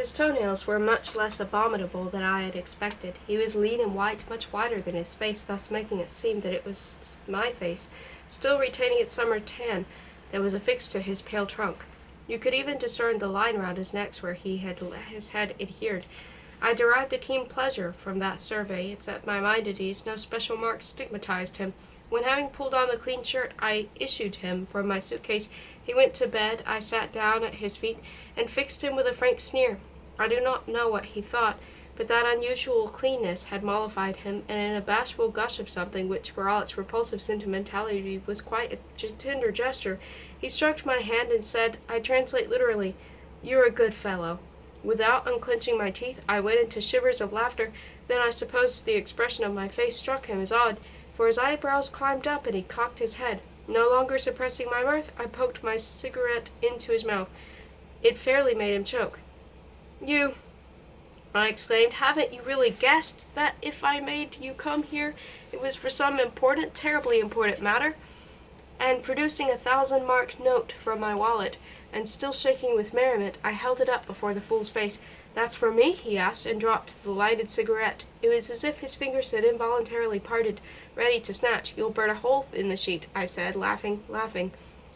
His toenails were much less abominable than I had expected. He was lean and white, much whiter than his face, thus making it seem that it was my face, still retaining its summer tan that was affixed to his pale trunk. You could even discern the line round his neck where his head adhered. I derived a keen pleasure from that survey. It set my mind at ease. No special mark stigmatized him. When, having pulled on the clean shirt I issued him from my suitcase, he went to bed, I sat down at his feet and fixed him with a frank sneer. I do not know what he thought, but that unusual cleanness had mollified him, and in a bashful gush of something which, for all its repulsive sentimentality, was quite a tender gesture, he stroked my hand and said, I translate literally, "You're a good fellow." Without unclenching my teeth, I went into shivers of laughter. Then I suppose the expression of my face struck him as odd, for his eyebrows climbed up and he cocked his head. No longer suppressing my mirth, I poked my cigarette into his mouth. It fairly made him choke. "You," I exclaimed, "haven't you really guessed that if I made you come here, it was for some important, terribly important matter?" And producing a 1,000-mark note from my wallet, and still shaking with merriment, I held it up before the fool's face. "That's for me?" he asked, and dropped the lighted cigarette. It was as if his fingers had involuntarily parted, ready to snatch. "You'll burn a hole in the sheet," I said, laughing.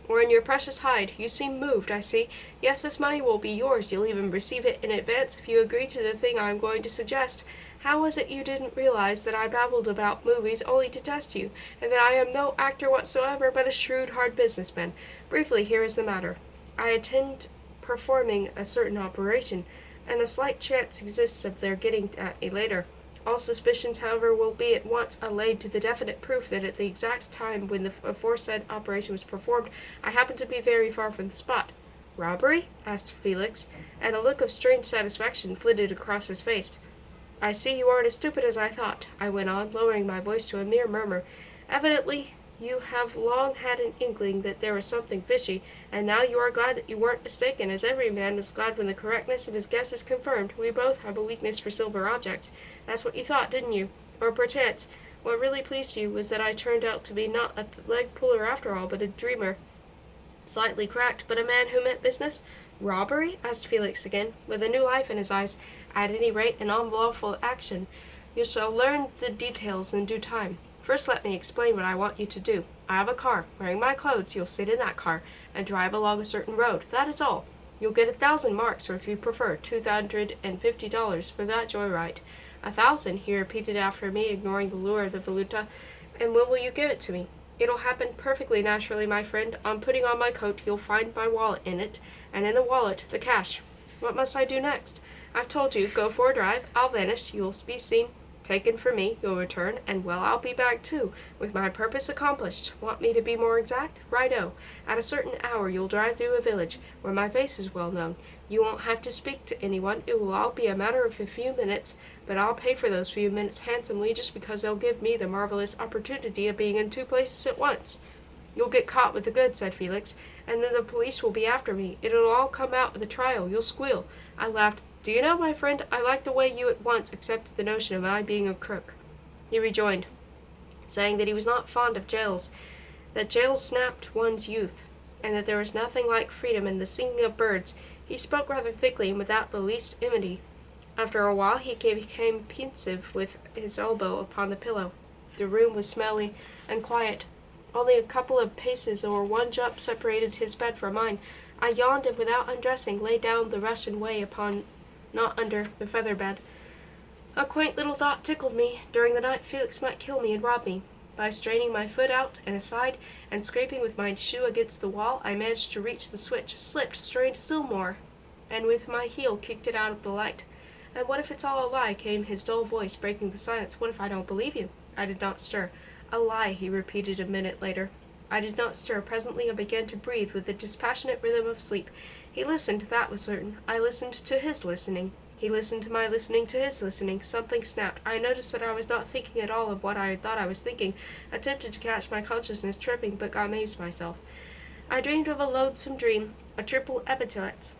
"Or in your precious hide. You seem moved, I see. Yes, this money will be yours. You'll even receive it in advance if you agree to the thing I am going to suggest. How was it you didn't realize that I babbled about movies only to test you, and that I am no actor whatsoever, but a shrewd, hard businessman? Briefly, here is the matter. I intend performing a certain operation, and a slight chance exists of their getting at me later. All suspicions, however, will be at once allayed to the definite proof that at the exact time when the aforesaid operation was performed, I happened to be very far from the spot." "Robbery?" asked Felix, and a look of strange satisfaction flitted across his face. "I see you aren't as stupid as I thought," I went on, lowering my voice to a mere murmur. "Evidently you have long had an inkling that there was something fishy, and now you are glad that you weren't mistaken, as every man is glad when the correctness of his guess is confirmed. We both have a weakness for silver objects. That's what you thought, didn't you? Or perchance, what really pleased you was that I turned out to be not a leg puller after all, but a dreamer. Slightly cracked, but a man who meant business." "Robbery?" asked Felix again, with a new life in his eyes. "At any rate, an unlawful action. You shall learn the details in due time. First let me explain what I want you to do. I have a car. Wearing my clothes, you'll sit in that car and drive along a certain road. That is all. You'll get 1,000 marks, or if you prefer, $250 for that joyride." "1,000," he repeated after me, ignoring the lure of the valuta. "And when will you give it to me?" "It'll happen perfectly naturally, my friend. On putting on my coat, you'll find my wallet in it, and in the wallet, the cash. What must I do next? I've told you, go for a drive. I'll vanish. You'll be seen. Taken for me, you'll return, and well, I'll be back too, with my purpose accomplished. Want me to be more exact? Righto. At a certain hour you'll drive through a village, where my face is well known. You won't have to speak to anyone. It will all be a matter of a few minutes, but I'll pay for those few minutes handsomely just because they'll give me the marvelous opportunity of being in two places at once." "You'll get caught with the goods," said Felix, "and then the police will be after me. It'll all come out at the trial. You'll squeal." I laughed. "Do you know, my friend, I like the way you at once accepted the notion of my being a crook." He rejoined, saying that he was not fond of jails, that jails snapped one's youth, and that there was nothing like freedom in the singing of birds. He spoke rather thickly and without the least enmity. After a while he became pensive with his elbow upon the pillow. The room was smelly and quiet. Only a couple of paces or one jump separated his bed from mine. I yawned and without undressing lay down the Russian way upon not under the feather bed. A quaint little thought tickled me. During the night Felix might kill me and rob me. By straining my foot out and aside, and scraping with my shoe against the wall, I managed to reach the switch, slipped, strained still more, and with my heel kicked it out of the light. "And what if it's all a lie?" came his dull voice, breaking the silence. "What if I don't believe you?" I did not stir. "A lie," he repeated a minute later. I did not stir. Presently I began to breathe with the dispassionate rhythm of sleep. He listened, that was certain. I listened to his listening. He listened to my listening to his listening. Something snapped. I noticed that I was not thinking at all of what I had thought I was thinking, attempted to catch my consciousness tripping, but amazed myself. I dreamed of a loathsome dream, a triple epithet.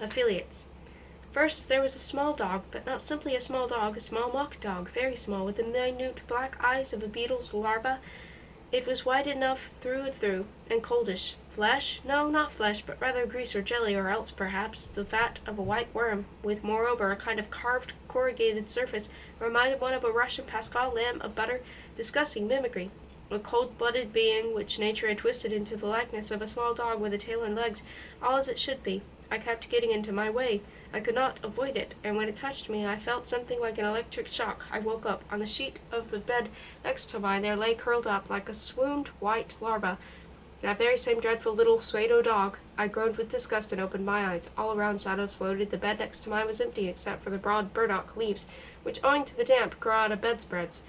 Affiliates. First, there was a small dog, but not simply a small dog, a small mock dog, very small, with the minute black eyes of a beetle's larva, It was white enough through and through, and coldish. Flesh? No, not flesh, but rather grease or jelly, or else, perhaps, the fat of a white worm, with moreover a kind of carved, corrugated surface, reminded one of a Russian Pascal lamb of butter. Disgusting mimicry. A cold-blooded being which nature had twisted into the likeness of a small dog with a tail and legs, all as it should be. I kept getting into my way. I could not avoid it, and when it touched me I felt something like an electric shock. I woke up. On the sheet of the bed next to mine there lay curled up like a swooned white larva, that very same dreadful little pseudo-dog. I groaned with disgust and opened my eyes. All around shadows floated. The bed next to mine was empty except for the broad burdock leaves, which, owing to the damp, grew out of bedspreads.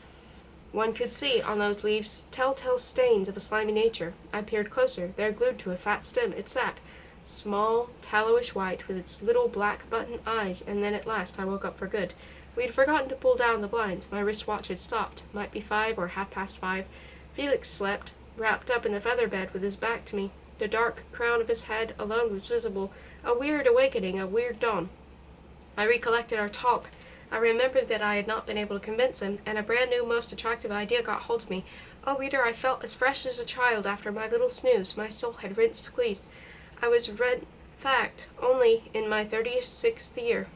One could see on those leaves telltale stains of a slimy nature. I peered closer. There, glued to a fat stem, it sat, small, tallowish white, with its little black button eyes, and then at last I woke up for good. We had forgotten to pull down the blinds. My wristwatch had stopped. Might be 5 or 5:30. Felix slept, wrapped up in the feather bed with his back to me. The dark crown of his head alone was visible. A weird awakening, a weird dawn. I recollected our talk. I remembered that I had not been able to convince him, and a brand-new, most attractive idea got hold of me. Oh, reader, I felt as fresh as a child after my little snooze. My soul had rinsed clean. I was fact only in my 36th year,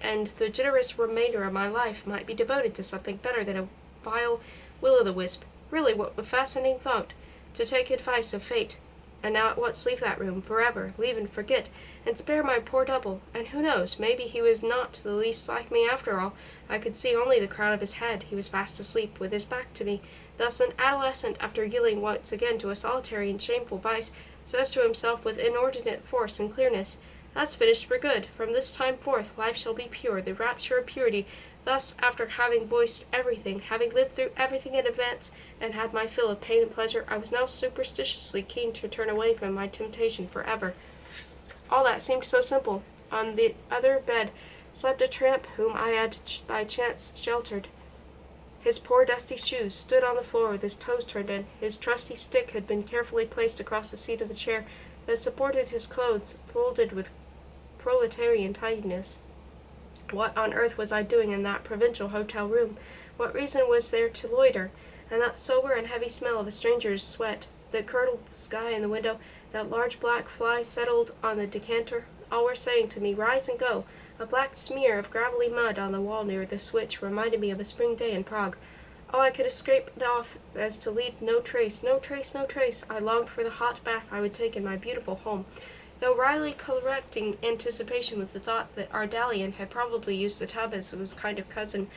and the generous remainder of my life might be devoted to something better than a vile will-o'-the-wisp. Really, what a fascinating thought, to take advice of fate. And now at once leave that room, forever, leave and forget, and spare my poor double. And who knows, maybe he was not the least like me after all. I could see only the crown of his head. He was fast asleep, with his back to me. Thus an adolescent, after yielding once again to a solitary and shameful vice, says to himself with inordinate force and clearness, "That's finished for good. From this time forth life shall be pure, the rapture of purity." Thus, after having voiced everything, having lived through everything in advance, and had my fill of pain and pleasure, I was now superstitiously keen to turn away from my temptation forever. All that seemed so simple. On the other bed slept a tramp whom I had by chance sheltered. His poor dusty shoes stood on the floor with his toes turned in. His trusty stick had been carefully placed across the seat of the chair that supported his clothes, folded with proletarian tidiness. What on earth was I doing in that provincial hotel room? What reason was there to loiter? And that sober and heavy smell of a stranger's sweat, that curdled the sky in the window, that large black fly settled on the decanter, all were saying to me, "Rise and go." A black smear of gravelly mud on the wall near the switch reminded me of a spring day in Prague. Oh, I could have scraped it off as to leave no trace, no trace, no trace. I longed for the hot bath I would take in my beautiful home. Though wryly correcting anticipation with the thought that Ardalian had probably used the tub as his kind of cousin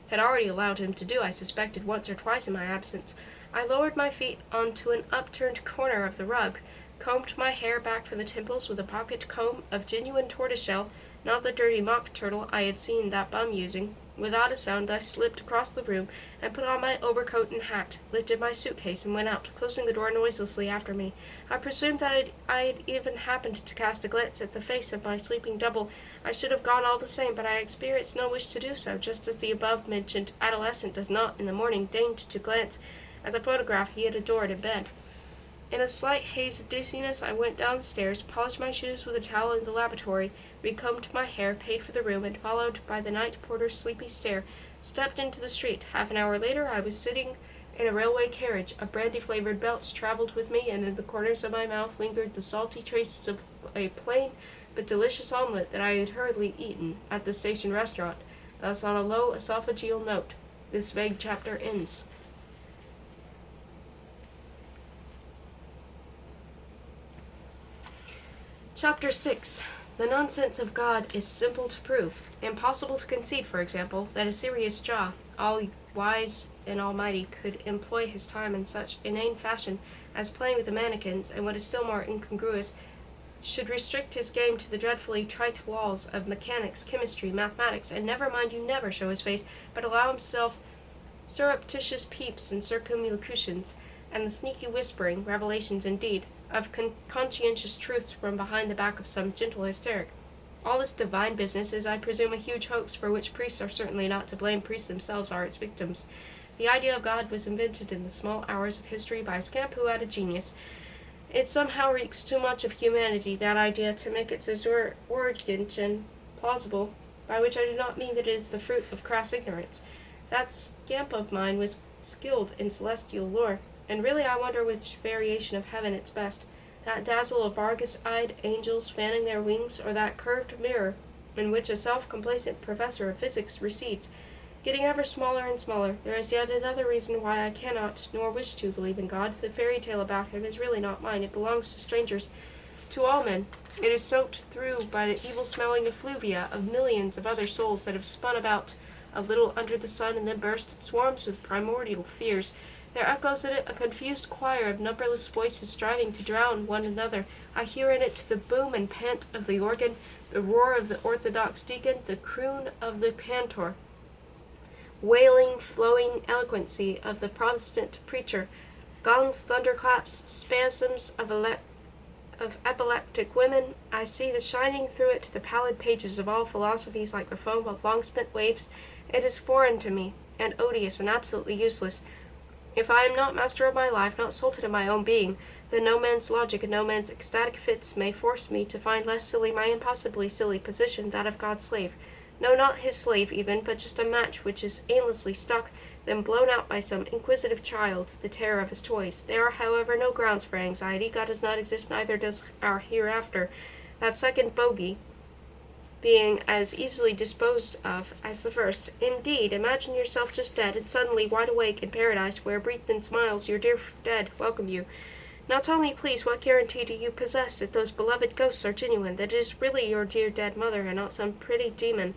had already allowed him to do, I suspected once or twice in my absence, I lowered my feet onto an upturned corner of the rug, combed my hair back from the temples with a pocket comb of genuine tortoiseshell, not the dirty mock turtle I had seen that bum using. Without a sound I slipped across the room and put on my overcoat and hat, lifted my suitcase and went out, closing the door noiselessly after me. I presumed that I had even happened to cast a glance at the face of my sleeping double. I should have gone all the same, but I experienced no wish to do so, just as the above-mentioned adolescent does not in the morning deign to glance at the photograph he had adored in bed. In a slight haze of dizziness I went downstairs, polished my shoes with a towel in the lavatory, recombed my hair, paid for the room, and, followed by the night porter's sleepy stare, stepped into the street. Half an hour later I was sitting in a railway carriage. A brandy-flavored belch travelled with me, and in the corners of my mouth lingered the salty traces of a plain but delicious omelette that I had hurriedly eaten at the station restaurant. Thus, on a low esophageal note, this vague chapter ends. Chapter 6. The nonsense of God is simple to prove. Impossible to concede, for example, that a serious Jah, all wise and almighty, could employ his time in such inane fashion as playing with the mannequins, and what is still more incongruous, should restrict his game to the dreadfully trite laws of mechanics, chemistry, mathematics, and never, mind you, never show his face, but allow himself surreptitious peeps and circumlocutions, and the sneaky whispering, revelations indeed, of conscientious truths from behind the back of some gentle hysteric. All this divine business is, I presume, a huge hoax for which priests are certainly not to blame. Priests themselves are its victims. The idea of God was invented in the small hours of history by a scamp who had a genius. It somehow reeks too much of humanity, that idea, to make it so arrogant and plausible, by which I do not mean that it is the fruit of crass ignorance. That scamp of mine was skilled in celestial lore. And really I wonder which variation of heaven it's best, that dazzle of Argus-eyed angels fanning their wings, or that curved mirror in which a self-complacent professor of physics recedes, getting ever smaller and smaller. There is yet another reason why I cannot, nor wish to, believe in God. The fairy tale about him is really not mine. It belongs to strangers, to all men. It is soaked through by the evil-smelling effluvia of millions of other souls that have spun about a little under the sun and then burst in swarms with primordial fears. There echoes in it a confused choir of numberless voices striving to drown one another. I hear in it the boom and pant of the organ, the roar of the orthodox deacon, the croon of the cantor, wailing, flowing eloquency of the Protestant preacher, gongs, thunderclaps, spasms of epileptic women. I see the shining through it the pallid pages of all philosophies like the foam of long-spent waves. It is foreign to me, and odious, and absolutely useless. If I am not master of my life, not sultan of my own being, then no man's logic and no man's ecstatic fits may force me to find less silly my impossibly silly position, that of God's slave. No, not his slave even, but just a match which is aimlessly stuck, then blown out by some inquisitive child, the terror of his toys. There are, however, no grounds for anxiety. God does not exist, neither does our hereafter. That second bogey being as easily disposed of as the first. Indeed, imagine yourself just dead, and suddenly wide awake in paradise, where breathed and smiles your dear dead welcome you. Now tell me, please, what guarantee do you possess that those beloved ghosts are genuine, that it is really your dear dead mother, and not some pretty demon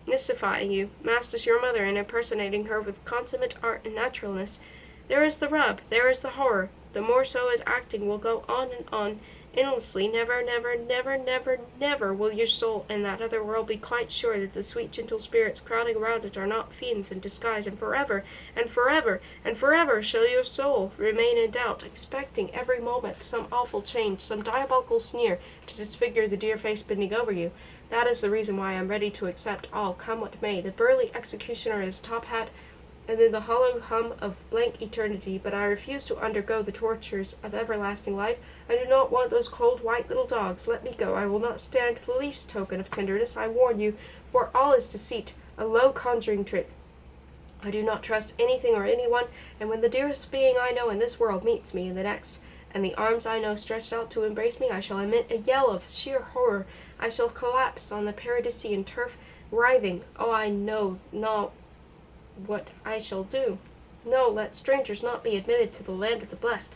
mystifying you, masked as your mother, and impersonating her with consummate art and naturalness? There is the rub, there is the horror. The more so as acting will go on and on, endlessly. Never, never, never, never, never will your soul in that other world be quite sure that the sweet gentle spirits crowding around it are not fiends in disguise, and forever, and forever, and forever shall your soul remain in doubt, expecting every moment some awful change, some diabolical sneer to disfigure the dear face bending over you. That is the reason why I am ready to accept all, come what may, the burly executioner in his top hat, and then the hollow hum of blank eternity, but I refuse to undergo the tortures of everlasting life. I do not want those cold white little dogs. Let me go. I will not stand the least token of tenderness, I warn you, for all is deceit, a low conjuring trick. I do not trust anything or anyone, and when the dearest being I know in this world meets me in the next, and the arms I know stretched out to embrace me, I shall emit a yell of sheer horror. I shall collapse on the paradisian turf, writhing. Oh, I know not what I shall do. No, let strangers not be admitted to the land of the blessed.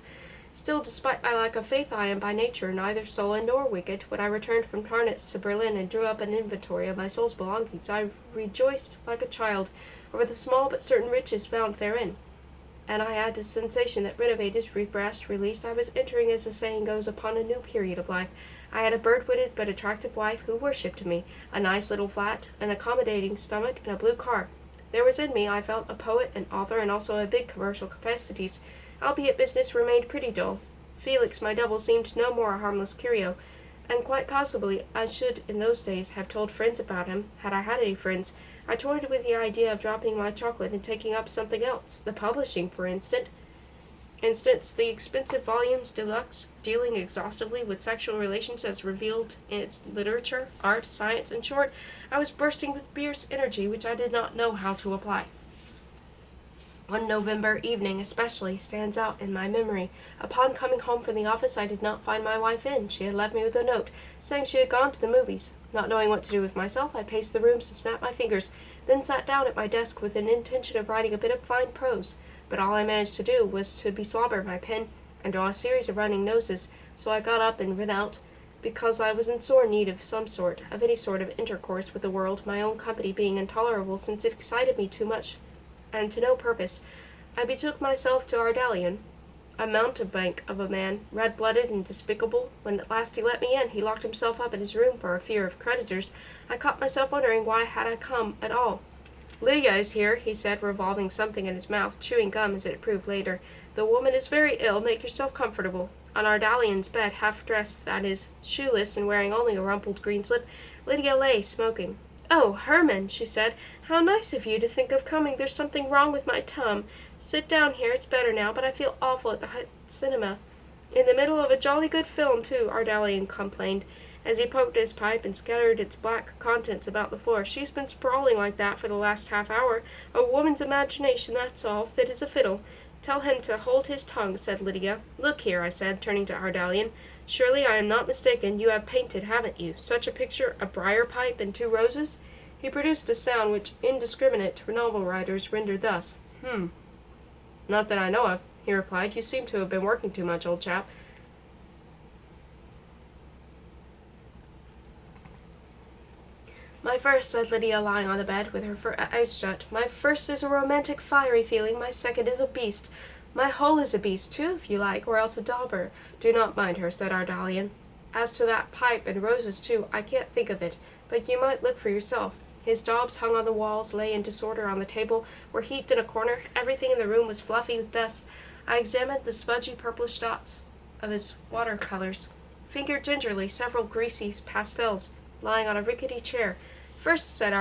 Still, despite my lack of faith, I am by nature neither sullen nor wicked. When I returned from Tarnitz to Berlin and drew up an inventory of my soul's belongings, I rejoiced like a child over the small but certain riches found therein. And I had the sensation that renovated, refreshed, released, I was entering, as the saying goes, upon a new period of life. I had a bird-witted but attractive wife who worshipped me, a nice little flat, an accommodating stomach, and a blue car. There was in me, I felt, a poet, an author, and also a big commercial capacities, albeit business remained pretty dull. Felix, my double, seemed no more a harmless curio, and quite possibly I should in those days have told friends about him, had I had any friends. I toyed with the idea of dropping my chocolate and taking up something else, the publishing, for instance, the expensive volumes deluxe, dealing exhaustively with sexual relations as revealed in its literature, art, science. In short, I was bursting with fierce energy which I did not know how to apply. One November evening especially stands out in my memory. Upon coming home from the office, I did not find my wife in. She had left me with a note, saying she had gone to the movies. Not knowing what to do with myself, I paced the rooms and snapped my fingers, then sat down at my desk with an intention of writing a bit of fine prose. But all I managed to do was to beslobber my pen and draw a series of running noses, so I got up and went out, because I was in sore need of any sort of intercourse with the world, my own company being intolerable, since it excited me too much, and to no purpose. I betook myself to Ardalion, a mountebank of a man, red-blooded and despicable. When at last he let me in, he locked himself up in his room for a fear of creditors. I caught myself wondering why had I come at all. "Lydia is here," he said, revolving something in his mouth, chewing gum as it proved later. "The woman is very ill. Make yourself comfortable." On Ardalion's bed, half-dressed, that is, shoeless and wearing only a rumpled green slip, Lydia lay, smoking. "Oh, Herman," she said, "how nice of you to think of coming. There's something wrong with my tum. Sit down here, it's better now, but I feel awful at the cinema." "In the middle of a jolly good film, too," Ardalion complained, as he poked his pipe and scattered its black contents about the floor. "She's been sprawling like that for the last half hour. A woman's imagination, that's all, fit as a fiddle. Tell him to hold his tongue, said Lydia. Look here, I said, turning to Ardalian. Surely I am not mistaken. You have painted, haven't you? Such a picture, a briar pipe and 2 roses? He produced a sound which indiscriminate novel writers render thus. Not that I know of, he replied. You seem to have been working too much, old chap. My first, said Lydia, lying on the bed with her eyes shut. My first is a romantic, fiery feeling. My second is a beast. My whole is a beast, too, if you like, or else a dauber. Do not mind her, said Ardalian. As to that pipe and roses, too, I can't think of it, but you might look for yourself. His daubs hung on the walls, lay in disorder on the table, were heaped in a corner. Everything in the room was fluffy with dust. I examined the smudgy purplish dots of his watercolors, fingered gingerly several greasy pastels lying on a rickety chair. First, said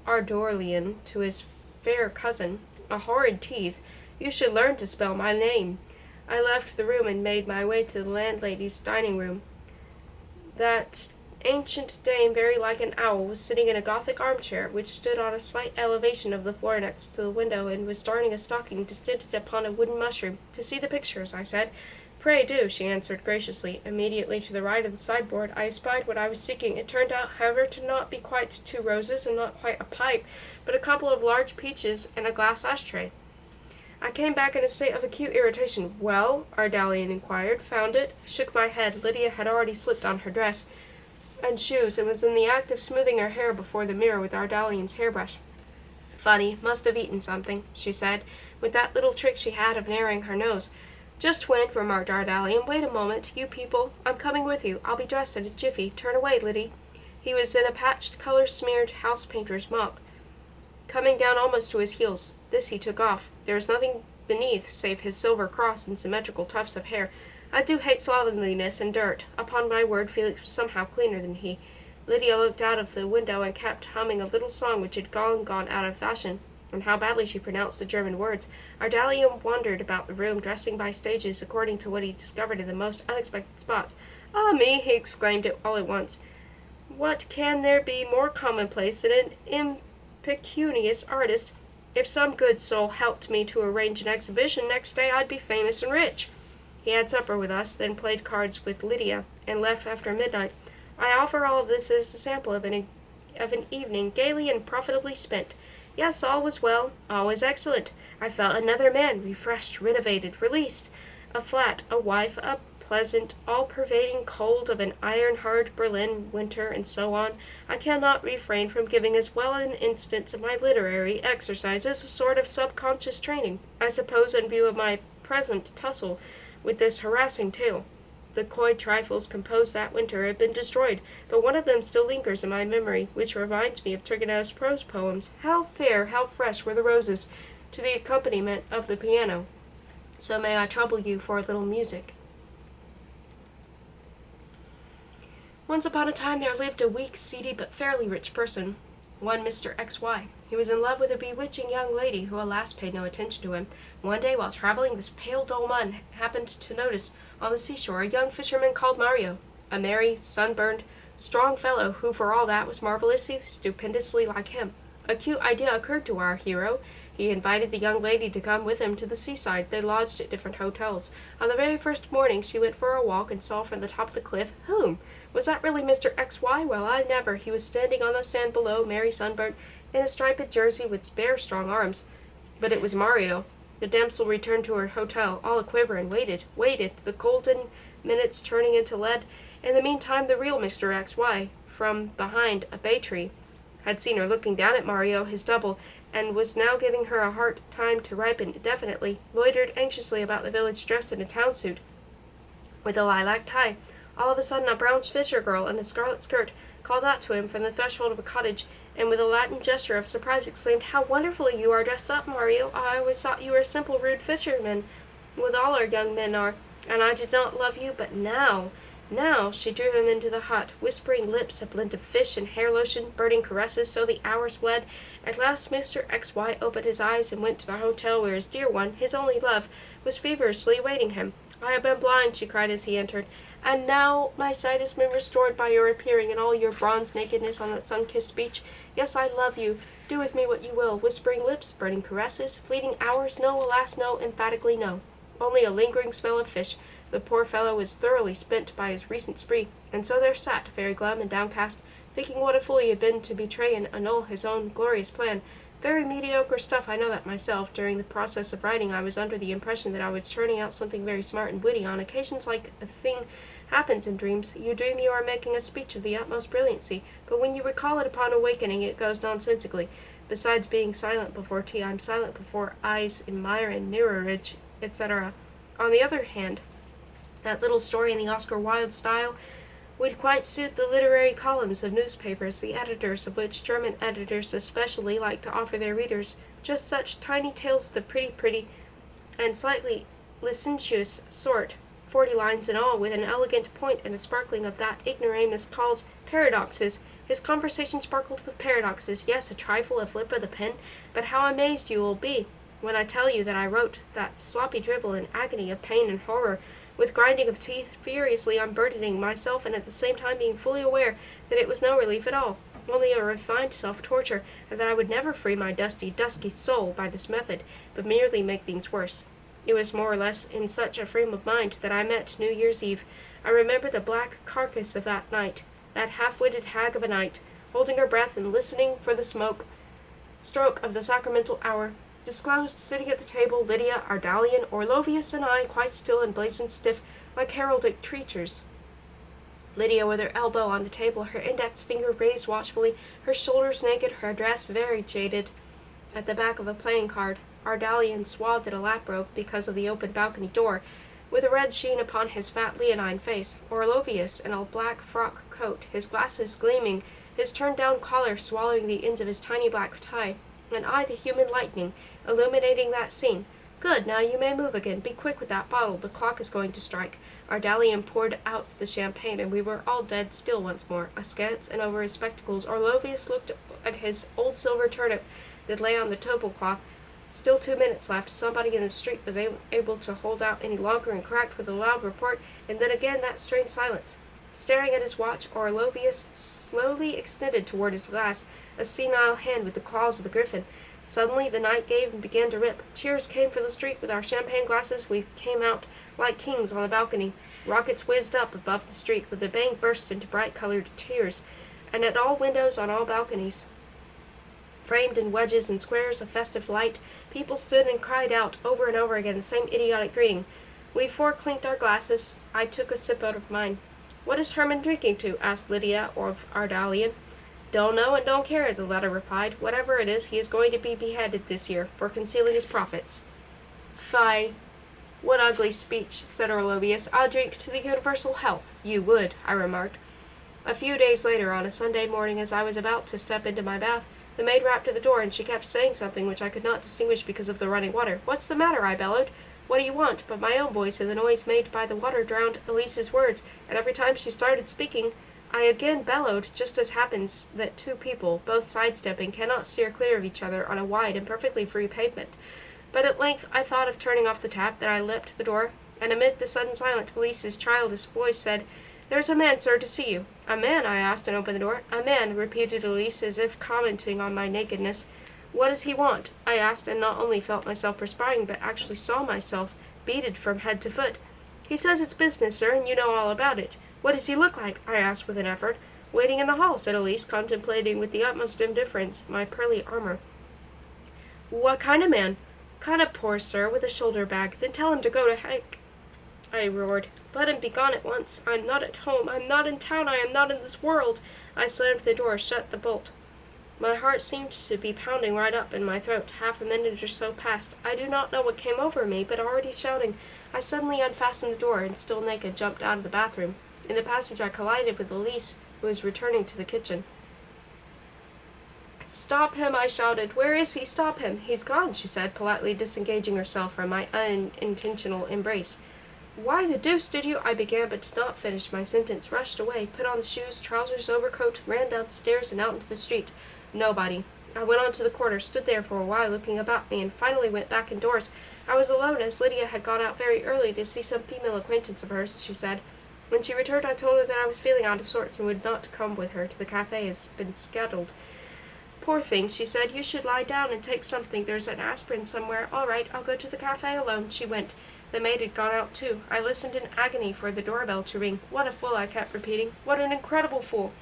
Ardalian to his fair cousin, a horrid tease, you should learn to spell my name. I left the room and made my way to the landlady's dining room. That ancient dame, very like an owl, was sitting in a Gothic armchair, which stood on a slight elevation of the floor next to the window, and was darning a stocking distended upon a wooden mushroom. To see the pictures, I said. Pray do, she answered graciously. Immediately to the right of the sideboard I espied what I was seeking. It turned out, however, to not be quite 2 roses, and not quite a pipe, but a couple of large peaches and a glass ashtray. I came back in a state of acute irritation. Well? Ardalian inquired. Found it? Shook my head. Lydia had already slipped on her dress and shoes, and was in the act of smoothing her hair before the mirror with Ardalian's hairbrush. Funny, must have eaten something, she said, with that little trick she had of narrowing her nose. Just when, remarked Ardalian. Wait a moment, you people. I'm coming with you. I'll be dressed in a jiffy. Turn away, Liddy. He was in a patched, color-smeared house-painter's mop, coming down almost to his heels. This he took off. There was nothing beneath save his silver cross and symmetrical tufts of hair. I do hate slovenliness and dirt. Upon my word, Felix was somehow cleaner than he. Lydia looked out of the window and kept humming a little song which had gone out of fashion. And how badly she pronounced the German words. Ardalian wandered about the room, dressing by stages according to what he discovered in the most unexpected spots. Ah me, he exclaimed it all at once. What can there be more commonplace than an impecunious artist? If some good soul helped me to arrange an exhibition, next day I'd be famous and rich. He had supper with us, then played cards with Lydia, and left after midnight. I offer all of this as a sample of an evening gaily and profitably spent. Yes, all was well, all was excellent. I felt another man, refreshed, renovated, released. A flat, a wife, a pleasant, all-pervading cold of an iron-hard Berlin winter, and so on. I cannot refrain from giving as well an instance of my literary exercises, a sort of subconscious training, I suppose, in view of my present tussle with this harassing tale. The coy trifles composed that winter have been destroyed, but one of them still lingers in my memory, which reminds me of Turgenev's prose poems. How fair, how fresh were the roses, to the accompaniment of the piano. So may I trouble you for a little music. Once upon a time there lived a weak, seedy, but fairly rich person, one Mr. X.Y. He was in love with a bewitching young lady who, alas, paid no attention to him. One day, while traveling, this pale, dull man happened to notice on the seashore a young fisherman called Mario, a merry, sunburned, strong fellow who, for all that, was marvelously, stupendously like him. A cute idea occurred to our hero. He invited the young lady to come with him to the seaside. They lodged at different hotels. On the very first morning she went for a walk and saw from the top of the cliff, whom? Was that really Mr. X.Y.? Well, I never. He was standing on the sand below, merry sunburnt, in a striped jersey with spare strong arms. But it was Mario. The damsel returned to her hotel, all a-quiver, and waited, the golden minutes turning into lead. In the meantime, the real Mr. X.Y., from behind a bay-tree, had seen her looking down at Mario, his double, and was now giving her a hard time to ripen indefinitely, loitered anxiously about the village dressed in a town suit, with a lilac tie. All of a sudden, a brown fisher girl in a scarlet skirt called out to him from the threshold of a cottage, and with a Latin gesture of surprise exclaimed, "How wonderfully you are dressed up, Mario! I always thought you were a simple, rude fisherman, with all our young men are, and I did not love you, but now, she drew him into the hut, whispering lips, a blend of fish and hair lotion, burning caresses, so the hours fled. At last Mr. X.Y. opened his eyes and went to the hotel where his dear one, his only love, was feverishly awaiting him. "I have been blind," she cried as he entered, "and now my sight has been restored by your appearing in all your bronze nakedness on that sun-kissed beach. Yes, I love you. Do with me what you will. Whispering lips, burning caresses, fleeting hours, no, alas, no, emphatically no. Only a lingering smell of fish. The poor fellow was thoroughly spent by his recent spree, and so there sat, very glum and downcast, thinking what a fool he had been to betray and annul his own glorious plan. Very mediocre stuff, I know that myself. During the process of writing, I was under the impression that I was turning out something very smart and witty. On occasions like a thing happens in dreams. You dream you are making a speech of the utmost brilliancy, but when you recall it upon awakening, it goes nonsensically. Besides being silent before tea, I'm silent before eyes in mire and mirrorage, etc. On the other hand, that little story in the Oscar Wilde style would quite suit the literary columns of newspapers, the editors of which, German editors especially, like to offer their readers just such tiny tales of the pretty, and slightly licentious sort, 40 lines in all, with an elegant point and a sparkling of that ignoramus calls paradoxes. His conversation sparkled with paradoxes, yes, a trifle, a flip of the pen, but how amazed you will be when I tell you that I wrote that sloppy drivel in agony of pain and horror, with grinding of teeth, furiously unburdening myself, and at the same time being fully aware that it was no relief at all, only a refined self-torture, and that I would never free my dusty soul by this method, but merely make things worse. It was more or less in such a frame of mind that I met New Year's Eve. I remember the black carcass of that night, that half-witted hag of a night, holding her breath and listening for the stroke of the sacramental hour. Disclosed, sitting at the table, Lydia, Ardalian, Orlovius, and I, quite still and blazing stiff, like heraldic creatures. Lydia with her elbow on the table, her index finger raised watchfully, her shoulders naked, her dress very jaded, at the back of a playing card. Ardalian swathed in a lap-robe because of the open balcony door, with a red sheen upon his fat leonine face. Orlovius in a black frock coat, his glasses gleaming, his turned-down collar swallowing the ends of his tiny black tie, and I the human lightning, illuminating that scene. Good, now you may move again. Be quick with that bottle. The clock is going to strike. Ardalian poured out the champagne, and we were all dead still once more. Askance, and over his spectacles, Orlovius looked at his old silver turnip that lay on the tablecloth. Still 2 minutes left. Somebody in the street was able to hold out any longer and cracked with a loud report, and then again that strange silence. Staring at his watch, Orlovius slowly extended toward his glass, a senile hand with the claws of a griffin. Suddenly the night gave and began to rip. Cheers came from the street. With our champagne glasses we came out like kings on the balcony. Rockets whizzed up above the street. With a bang burst into bright-colored tears, and at all windows on all balconies, framed in wedges and squares of festive light, people stood and cried out over and over again the same idiotic greeting. We four clinked our glasses. I took a sip out of mine. "What is Herman drinking to?" asked Lydia of Ardalian. "Don't know and don't care," the latter replied. "Whatever it is, he is going to be beheaded this year for concealing his profits." "Fie! What ugly speech," said Orlovius. "I'll drink to the universal health." "You would," I remarked. A few days later, on a Sunday morning, as I was about to step into my bath, the maid rapped at the door, and she kept saying something which I could not distinguish because of the running water. "What's the matter?" I bellowed. "What do you want?" But my own voice and the noise made by the water drowned Elise's words, and every time she started speaking, I again bellowed, just as happens that two people, both sidestepping, cannot steer clear of each other on a wide and perfectly free pavement. But at length I thought of turning off the tap, then I leapt to the door, and amid the sudden silence, Elise's childish voice said, "There's a man, sir, to see you." "A man?" I asked, and opened the door. "A man," repeated Elise, as if commenting on my nakedness. "What does he want?" I asked, and not only felt myself perspiring, but actually saw myself beaded from head to foot. "He says it's business, sir, and you know all about it." "What does he look like?" I asked with an effort. "Waiting in the hall," said Elise, contemplating with the utmost indifference my pearly armor. "What kind of man?" "Kind of poor, sir, with a shoulder bag." "Then tell him to go to heck," I roared. "Let him be gone at once. I'm not at home. I'm not in town. I am not in this world." I slammed the door, shut the bolt. My heart seemed to be pounding right up in my throat. Half a minute or so passed. I do not know what came over me, but already shouting, I suddenly unfastened the door, and still naked, jumped out of the bathroom. In the passage I collided with Elise, who was returning to the kitchen. "Stop him!" I shouted. "Where is he? Stop him!" "He's gone," she said, politely disengaging herself from my unintentional embrace. "Why the deuce did you—" I began, but did not finish my sentence, rushed away, put on the shoes, trousers, overcoat, ran downstairs and out into the street. Nobody. I went on to the corner, stood there for a while looking about me, and finally went back indoors. I was alone, as Lydia had gone out very early to see some female acquaintance of hers, she said. When she returned, I told her that I was feeling out of sorts and would not come with her to the cafe as been scheduled. Poor thing, she said, you should lie down and take something. There's an aspirin somewhere. All right, I'll go to the cafe alone. She went. The maid had gone out too. I listened in agony for the doorbell to ring. What a fool, I kept repeating. What an incredible fool.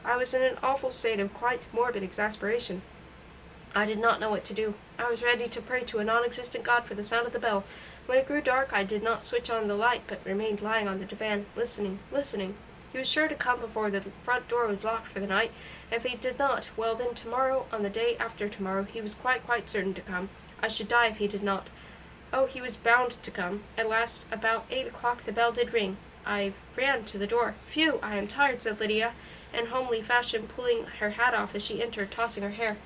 I was in an awful state of quite morbid exasperation. I did not know what to do. I was ready to pray to a non-existent God for the sound of the bell. When it grew dark, I did not switch on the light, but remained lying on the divan, listening. He was sure to come before the front door was locked for the night. If he did not, well then tomorrow, on the day after tomorrow, he was quite certain to come. I should die if he did not. Oh, he was bound to come. At last, about 8 o'clock, the bell did ring. I ran to the door. Phew, I am tired, said Lydia, in homely fashion, pulling her hat off as she entered, tossing her hair.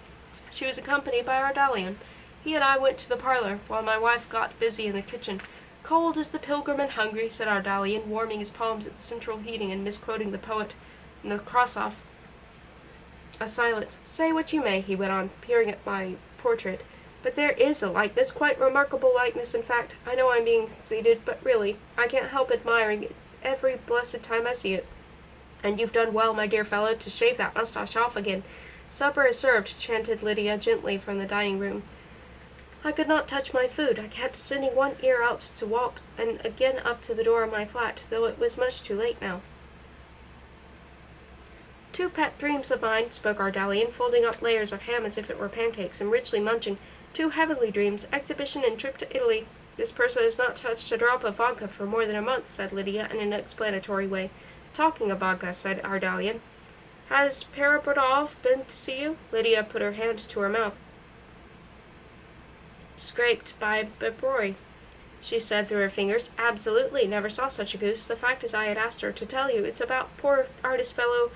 She was accompanied by Ardalian. He and I went to the parlor, while my wife got busy in the kitchen. Cold as the pilgrim and hungry, said Ardalian, warming his palms at the central heating and misquoting the poet and the cross-off. A silence. Say what you may, he went on, peering at my portrait. But there is a likeness, quite remarkable likeness, in fact. I know I'm being conceited, but really, I can't help admiring it every blessed time I see it. And you've done well, my dear fellow, to shave that mustache off again. Supper is served, chanted Lydia gently from the dining room. I could not touch my food. I kept sending one ear out to walk and again up to the door of my flat, though it was much too late now. 2 pet dreams of mine, spoke Ardalian, folding up layers of ham as if it were pancakes and richly munching. 2 heavenly dreams, exhibition and trip to Italy. This person has not touched a drop of vodka for more than a month, said Lydia in an explanatory way. Talking of vodka, said Ardalian. Has Perabrodov been to see you? Lydia put her hand to her mouth. Scraped by Bebroy, she said through her fingers. Absolutely, never saw such a goose. The fact is I had asked her to tell you. It's about poor artist fellow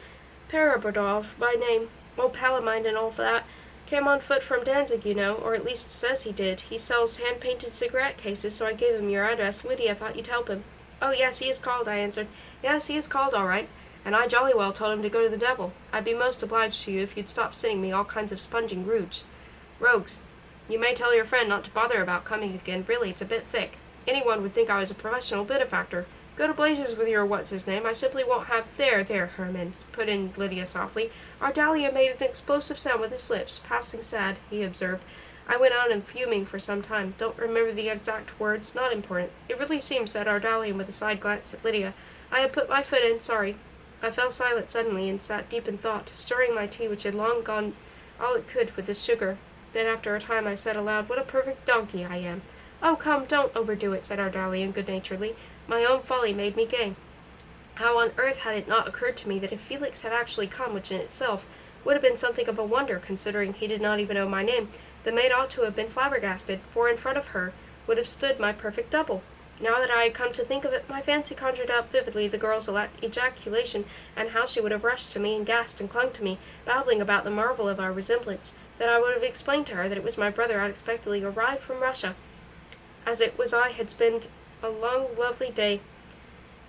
Perabrodov, by name. Old pal of mine and all that. Came on foot from Danzig, you know, or at least says he did. He sells hand-painted cigarette cases, so I gave him your address. Lydia thought you'd help him. Oh, yes, he is called, I answered. Yes, he is called, all right. And I jolly well told him to go to the devil. I'd be most obliged to you if you'd stop sending me all kinds of sponging rogues. You may tell your friend not to bother about coming again. Really, it's a bit thick. Anyone would think I was a professional benefactor. Go to blazes with your what's-his-name. I simply won't have— There, Herman, put in Lydia softly. Ardalia made an explosive sound with his lips. Passing sad, he observed. I went on and fuming for some time. Don't remember the exact words. Not important. It really seems, said Ardalian with a side glance at Lydia. I have put my foot in. Sorry. I fell silent suddenly and sat deep in thought, stirring my tea, which had long gone all it could with the sugar. Then after a time I said aloud, What a perfect donkey I am. Oh, come, don't overdo it, said Ardalian good-naturedly. My own folly made me gay. How on earth had it not occurred to me that if Felix had actually come, which in itself would have been something of a wonder, considering he did not even know my name, the maid ought to have been flabbergasted, for in front of her would have stood my perfect double. Now that I had come to think of it, my fancy conjured up vividly the girl's ejaculation, and how she would have rushed to me and gasped and clung to me, babbling about the marvel of our resemblance. Then I would have explained to her that it was my brother unexpectedly arrived from Russia, as it was I had spent a long, lovely day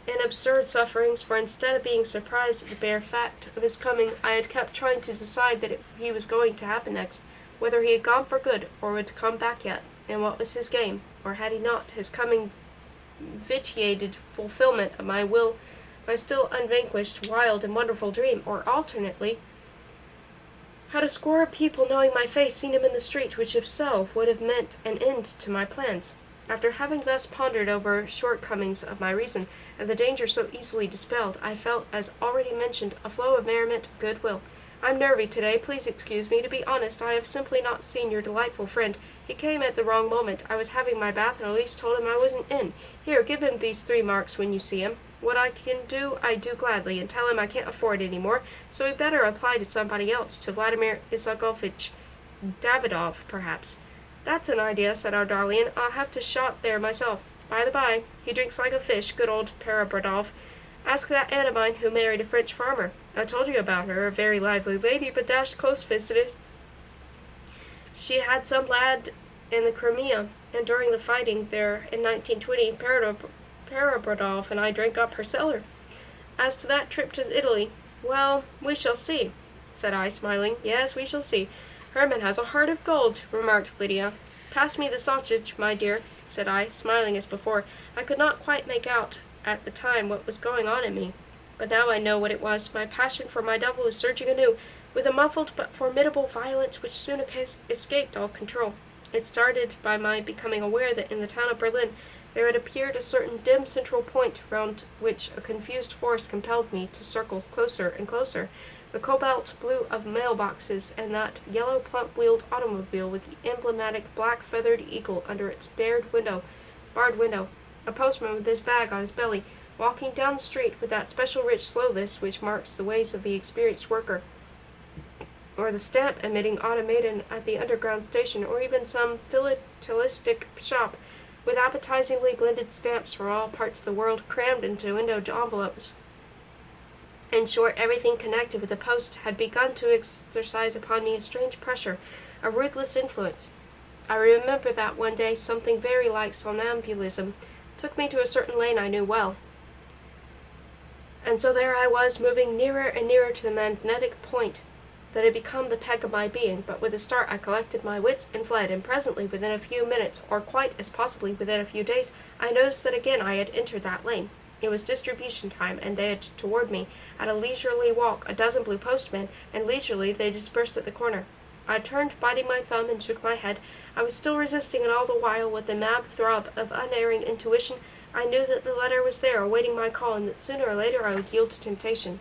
in absurd sufferings, for instead of being surprised at the bare fact of his coming, I had kept trying to decide that he was going to happen next, whether he had gone for good, or would come back yet, and what was his game, or had he not, his coming vitiated fulfillment of my will, my still unvanquished, wild, and wonderful dream, or alternately, had a score of people knowing my face seen him in the street, which if so, would have meant an end to my plans. After having thus pondered over shortcomings of my reason, and the danger so easily dispelled, I felt, as already mentioned, a flow of merriment, goodwill. I'm nervy today, please excuse me. To be honest, I have simply not seen your delightful friend. He came at the wrong moment. I was having my bath, and Elise told him I wasn't in. Here, give him these 3 marks when you see him. What I can do, I do gladly, and tell him I can't afford it any more, so he'd better apply to somebody else, to Vladimir Isakovich Davidov, perhaps. That's an idea, said Ardalian. I'll have to shot there myself. By the by, he drinks like a fish, good old Perabrodov. Ask that aunt of mine who married a French farmer. I told you about her, a very lively lady, but dashed close-fisted. She had some lad in the Crimea, and during the fighting there in 1920, Perabrodov and I drank up her cellar. As to that trip to Italy, well, we shall see, said I, smiling. Yes, we shall see. Herman has a heart of gold, remarked Lydia. Pass me the sausage, my dear. said I, smiling as before. I could not quite make out at the time what was going on in me, but now I know what it was. My passion for my double was surging anew, with a muffled but formidable violence which soon escaped all control. It started by my becoming aware that in the town of Berlin there had appeared a certain dim central point round which a confused force compelled me to circle closer and closer. The cobalt blue of mailboxes, and that yellow plump-wheeled automobile with the emblematic black-feathered eagle under its barred window, a postman with his bag on his belly, walking down the street with that special rich slowness which marks the ways of the experienced worker, or the stamp-emitting automaton at the underground station, or even some philatelistic shop with appetizingly blended stamps from all parts of the world crammed into window envelopes. In short, everything connected with the post had begun to exercise upon me a strange pressure, a ruthless influence. I remember that one day something very like somnambulism took me to a certain lane I knew well. And so there I was, moving nearer and nearer to the magnetic point that had become the peg of my being, but with a start I collected my wits and fled, and presently, within a few minutes, or quite as possibly within a few days, I noticed that again I had entered that lane. It was distribution time, and they had toward me, at a leisurely walk, a dozen blue postmen, and leisurely they dispersed at the corner. I turned, biting my thumb, and shook my head. I was still resisting, and all the while, with the mad throb of unerring intuition, I knew that the letter was there, awaiting my call, and that sooner or later I would yield to temptation.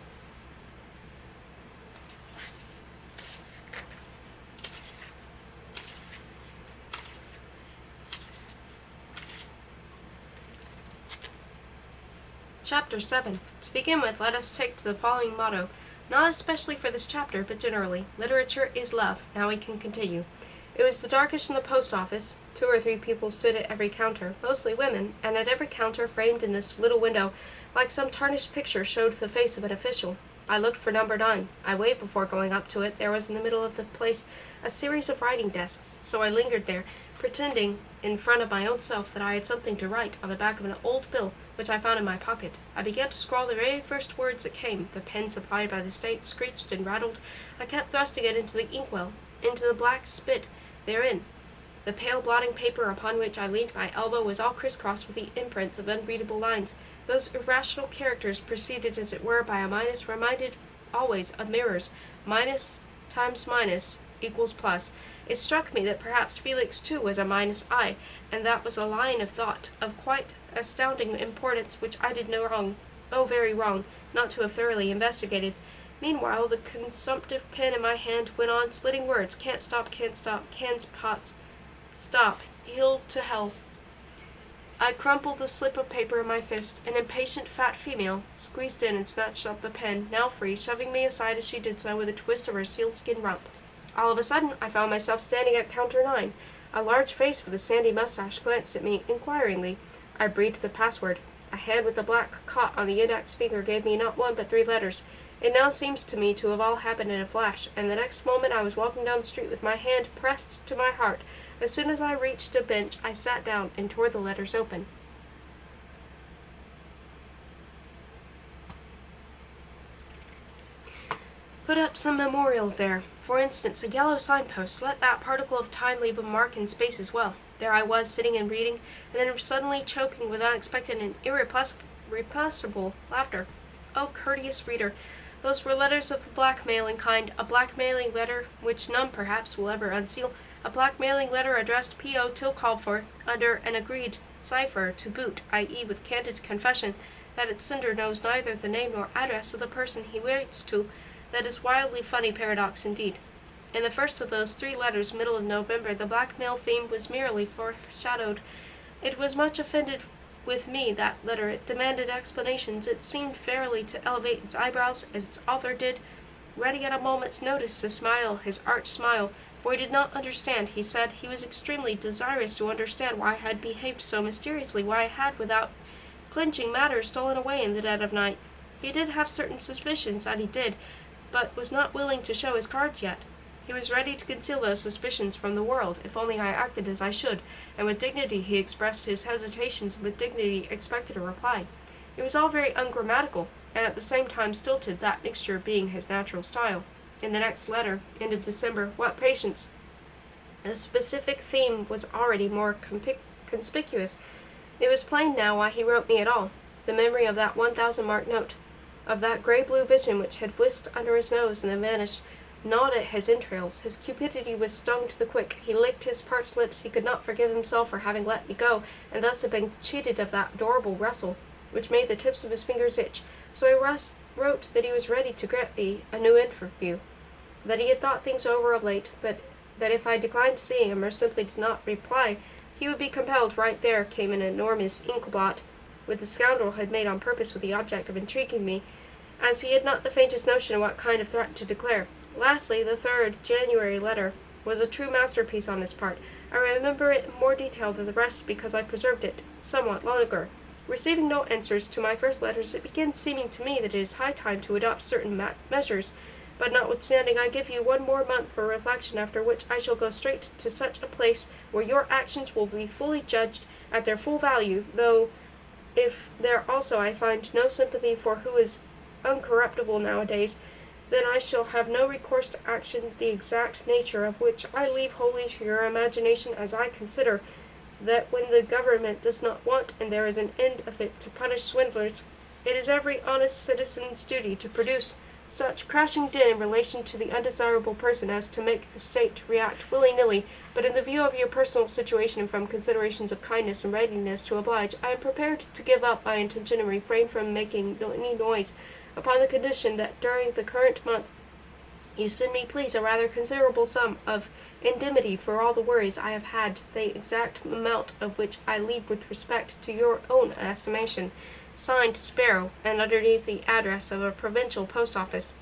Chapter 7. To begin with, let us take to the following motto, not especially for this chapter, but generally. Literature is love. Now we can continue. It was the darkest in the post office. 2 or 3 people stood at every counter, mostly women, and at every counter, framed in this little window, like some tarnished picture, showed the face of an official. I looked for number 9. I waited before going up to it. There was in the middle of the place a series of writing desks, so I lingered there, pretending in front of my own self that I had something to write on the back of an old bill which I found in my pocket. I began to scrawl the very first words that came. The pen supplied by the state screeched and rattled. I kept thrusting it into the inkwell, into the black spit therein. The pale blotting paper upon which I leaned my elbow was all crisscrossed with the imprints of unreadable lines. Those irrational characters, preceded as it were by a minus, reminded always of mirrors. Minus times minus equals plus. It struck me that perhaps Felix too was a minus I, and that was a line of thought of quite astounding importance which I did no wrong, very wrong, not to have thoroughly investigated. Meanwhile, the consumptive pen in my hand went on splitting words. Can't stop, cans, pots, stop, heel to hell. I crumpled the slip of paper in my fist. An impatient fat female squeezed in and snatched up the pen, now free, shoving me aside as she did so with a twist of her sealskin rump. All of a sudden, I found myself standing at counter 9. A large face with a sandy mustache glanced at me inquiringly. I breathed the password. A hand with a black cot on the index finger gave me not 1 but 3 letters. It now seems to me to have all happened in a flash, and the next moment I was walking down the street with my hand pressed to my heart. As soon as I reached a bench, I sat down and tore the letters open. Put up some memorial there. For instance, a yellow signpost. Let that particle of time leave a mark in space as well. There I was, sitting and reading, and then suddenly choking with unexpected and irrepressible laughter. Oh, courteous reader, those were letters of the blackmailing kind, a blackmailing letter which none, perhaps, will ever unseal, a blackmailing letter addressed P.O. till called for, under an agreed cipher to boot, i.e. with candid confession that its sender knows neither the name nor address of the person he writes to. That is wildly funny paradox indeed. In the first of those 3 letters, middle of November, the blackmail theme was merely foreshadowed. It was much offended with me, that letter. It demanded explanations. It seemed fairly to elevate its eyebrows, as its author did, ready at a moment's notice to smile his arch smile, for he did not understand. He said he was extremely desirous to understand why I had behaved so mysteriously, why I had, without clinching matters, stolen away in the dead of night. He did have certain suspicions that he did, but was not willing to show his cards yet. He was ready to conceal those suspicions from the world, if only I acted as I should, and with dignity he expressed his hesitations, and with dignity expected a reply. It was all very ungrammatical, and at the same time stilted, that mixture being his natural style. In the next letter, end of December, what patience! The specific theme was already more conspicuous. It was plain now why he wrote me at all. The memory of that 1,000-mark note, of that grey-blue vision which had whisked under his nose and then vanished, gnawed at his entrails. His cupidity was stung to the quick. He licked his parched lips. He could not forgive himself for having let me go, and thus had been cheated of that adorable rustle, which made the tips of his fingers itch. So I wrote that he was ready to grant me a new interview, that he had thought things over of late, but that if I declined to see him or simply did not reply, he would be compelled. Right there came an enormous inkblot, which the scoundrel had made on purpose with the object of intriguing me, as he had not the faintest notion of what kind of threat to declare. Lastly, the 3rd January letter was a true masterpiece on his part. I remember it in more detail than the rest because I preserved it somewhat longer. Receiving no answers to my first letters, it began seeming to me that it is high time to adopt certain measures. But notwithstanding, I give you 1 more month for reflection, after which I shall go straight to such a place where your actions will be fully judged at their full value, though if there also I find no sympathy for who is uncorruptible nowadays, then I shall have no recourse to action, the exact nature of which I leave wholly to your imagination, as I consider that when the government does not want, and there is an end of it, to punish swindlers, it is every honest citizen's duty to produce such crashing din in relation to the undesirable person as to make the state react willy-nilly. But in the view of your personal situation and from considerations of kindness and readiness to oblige, I am prepared to give up my intention and refrain from making any noise, upon the condition that during the current month you send me, please, a rather considerable sum of indemnity for all the worries I have had, the exact amount of which I leave with respect to your own estimation. Signed Sparrow, and underneath the address of a provincial post office.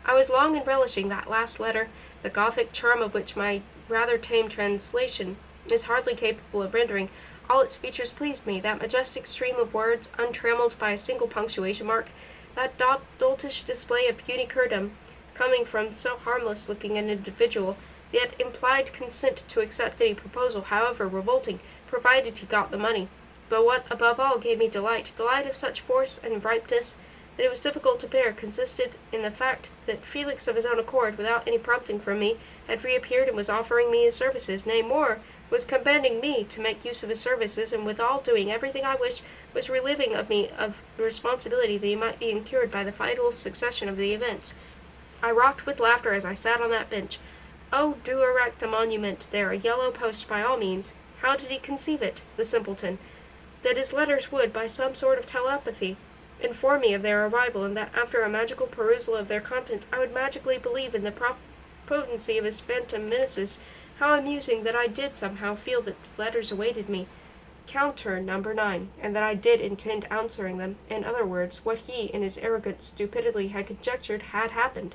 I was long in relishing that last letter, the Gothic charm of which my rather tame translation is hardly capable of rendering. All its features pleased me, that majestic stream of words, untrammeled by a single punctuation mark, that doltish display of puny curdom, coming from so harmless-looking an individual, yet implied consent to accept any proposal, however revolting, provided he got the money. But what above all gave me delight of such force and ripeness that it was difficult to bear, consisted in the fact that Felix of his own accord, without any prompting from me, had reappeared and was offering me his services, nay more, was commanding me to make use of his services, and withal doing everything I wished, was relieving of me of the responsibility that he might be incurred by the fatal succession of the events. I rocked with laughter as I sat on that bench. Oh, do erect a monument there, a yellow post by all means. How did he conceive it, the simpleton? That his letters would, by some sort of telepathy, inform me of their arrival, and that after a magical perusal of their contents I would magically believe in the potency of his phantom menaces. How amusing that I did somehow feel that the letters awaited me, counter number 9, and that I did intend answering them. In other words, what he, in his arrogant stupidity, had conjectured had happened.